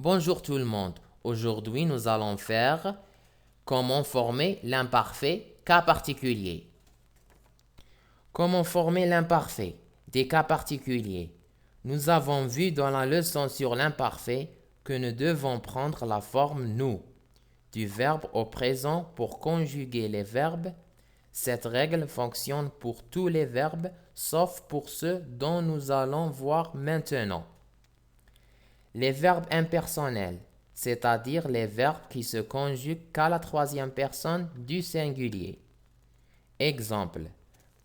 Bonjour tout le monde. Aujourd'hui, nous allons faire comment former l'imparfait cas particulier. Comment former l'imparfait des cas particuliers? Nous avons vu dans la leçon sur l'imparfait que nous devons prendre la forme nous du verbe au présent pour conjuguer les verbes. Cette règle fonctionne pour tous les verbes sauf pour ceux dont nous allons voir maintenant. Les verbes impersonnels, c'est-à-dire les verbes qui se conjuguent qu'à la troisième personne du singulier. Exemple,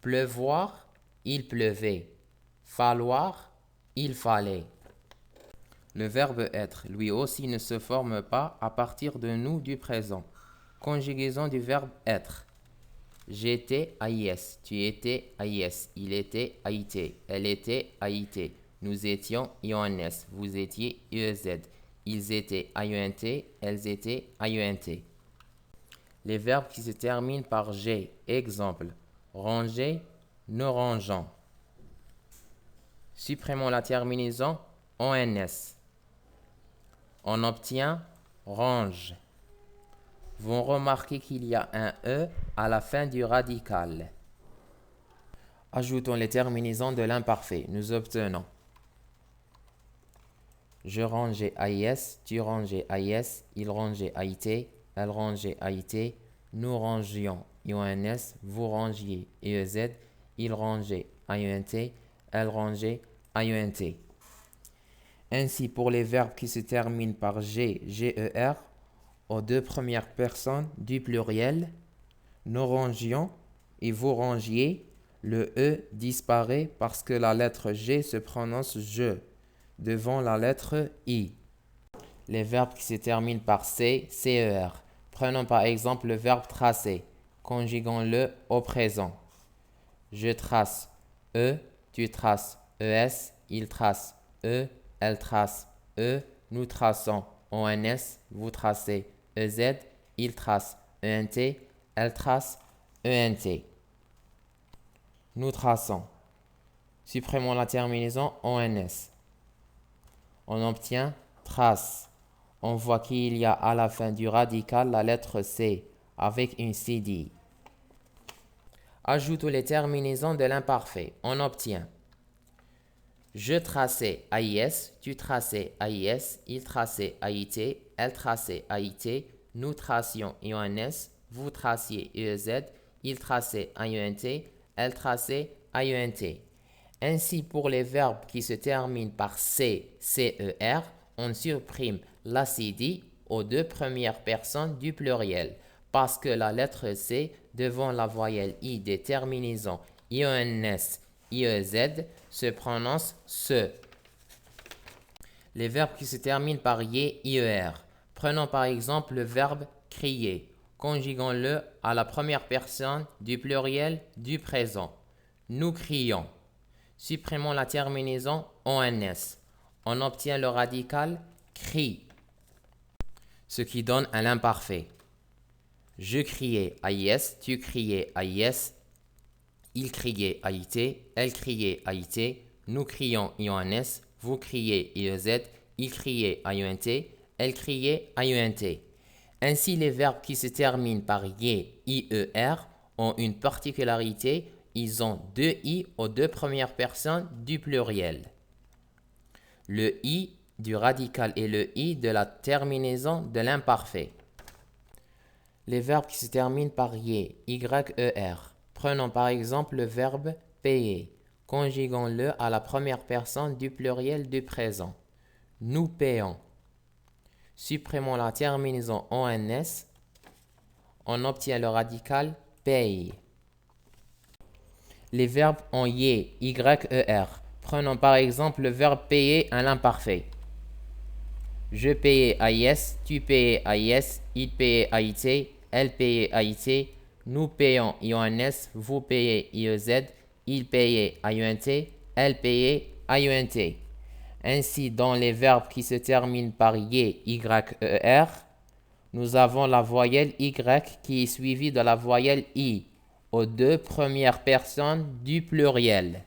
pleuvoir, il pleuvait. Falloir, il fallait. Le verbe être, lui aussi, ne se forme pas à partir de nous du présent. Conjugaison du verbe être. J'étais AIS, tu étais AIS, il était AIT, elle était AIT. Nous étions IONS, vous étiez IEZ. Ils étaient IENT, elles étaient IENT. Les verbes qui se terminent par G. Exemple, ranger, nous rangeons. Supprimons la terminaison ONS. On obtient range. Vous remarquez qu'il y a un E à la fin du radical. Ajoutons les terminaisons de l'imparfait. Nous obtenons je rangeais AIS, tu rangeais AIS, il rangeait AIT, elle rangeait AIT, nous rangions IONS, vous rangiez IEZ, il rangeait IENT, elle rangeait IENT. Ainsi, pour les verbes qui se terminent par G, GER, aux deux premières personnes du pluriel, nous rangions et vous rangiez, le E disparaît parce que la lettre G se prononce je devant la lettre I. Les verbes qui se terminent par C, CER. Prenons par exemple le verbe tracer. Conjuguons-le au présent. Je trace E, tu traces ES, il trace E, elle trace E, nous traçons ONS, vous tracez EZ, il trace ENT, elle trace ENT. Nous traçons. Supprimons la terminaison ONS. On obtient trace. On voit qu'il y a à la fin du radical la lettre C avec une CD. Ajoutons les terminaisons de l'imparfait. On obtient je traçais AIS, tu traçais AIS, il traçait AIT, elle traçait AIT, nous tracions IONS, vous traciez IEZ, il traçait IENT, elle traçait IENT. Ainsi, pour les verbes qui se terminent par C, CER, on supprime la CD aux deux premières personnes du pluriel parce que la lettre C devant la voyelle I des terminaisons IONS, IEZ se prononce SE. Les verbes qui se terminent par IE, IER. Prenons par exemple le verbe crier. Conjuguons-le à la première personne du pluriel du présent. Nous crions. Supprimons la terminaison ONS. On obtient le radical crie, ce qui donne un imparfait. Je criais AIS, tu criais AIS, il criait AIT, elle criait AIT, nous crions IONS, vous criez IEZ, il criait IENT, elle criait IENT. Ainsi, les verbes qui se terminent par IE, IER ont une particularité. Ils ont deux I aux deux premières personnes du pluriel. Le I du radical et le I de la terminaison de l'imparfait. Les verbes qui se terminent par YER. Prenons par exemple le verbe payer. Conjuguons-le à la première personne du pluriel du présent. Nous payons. Supprimons la terminaison ONS. On obtient le radical paye. Les verbes ont YER. Prenons par exemple le verbe payer à l'imparfait. Je payais AIS, tu payais AIS, il payait AIT, elle payait AIT, nous payons IONS, vous payez IEZ, il payait IENT, elle payait IENT. Ainsi, dans les verbes qui se terminent par YER, nous avons la voyelle Y qui est suivie de la voyelle I aux deux premières personnes du pluriel.